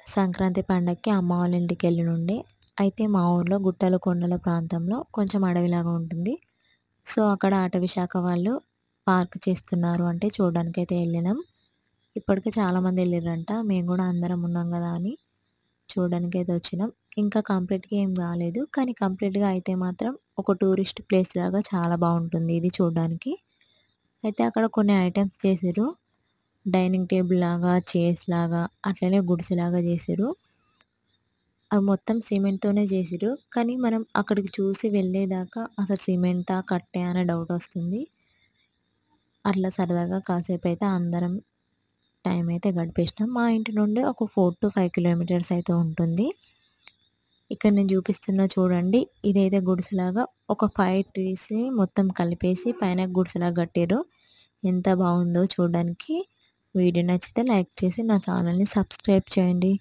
సంక్రాంతి పండగకి అమ్మ వాళ్ళ ఇంటికెళ్ళుండే. అయితే మా ఊర్లో గుట్టలు, కొండల ప్రాంతంలో కొంచెం అడవిలాగా ఉంటుంది. సో, అక్కడ అటవీ శాఖ వాళ్ళు పార్క్ చేస్తున్నారు అంటే చూడడానికైతే ఎళ్ళినాం. ఇప్పటికి చాలామంది ఎళ్ళిర్రంట. మేము గూడా అందరం ఉన్నాం గదా అని చూడడానికైతే వచ్చినాం. ఇంకా కంప్లీట్‌గా ఏం గాలేదు. కానీ కంప్లీట్‌గా అయితే మాత్రం ఒక టూరిస్ట్ ప్లేస్ లాగా చాలా బావుంటుంది ఇది చూడ్డానికి. అయితే అక్కడ కొన్ని ఐటెమ్స్ చేసిర్రు. డైనింగ్ టేబుల్ లాగా, చైర్స్ లాగా, అట్లనే గుడిసెలాగా జేసిర్రు. అవి మొత్తం సిమెంట్‌తోనే జేసిర్రు. కానీ మనం అక్కడికి చూసి వెళ్ళేదాకా అసలు సిమెంటా? కట్టా? అనే డౌటొస్తుంది. అట్లా సరదాగా కాసేపైతే అందరం టైమయితే గడిపేసినాం. మా ఇంటి నుండి ఒక 4-5 కిలోమీటర్స్ అయితే ఉంటుంది. ఇక్కడ నేను చూపిస్తున్నా చూడండి. ఇదైతే గుడిసెలాగా ఒక 5 ట్రీస్‌ని మొత్తం కలిపేసి పైన గుడిసెలాగా కట్టిర్రు. ఎంత బావుందో చూడడానికి. వీడియో నచ్చితే లైక్ చేసి నా ఛానల్‌ని సబ్స్క్రైబ్ చేయండి.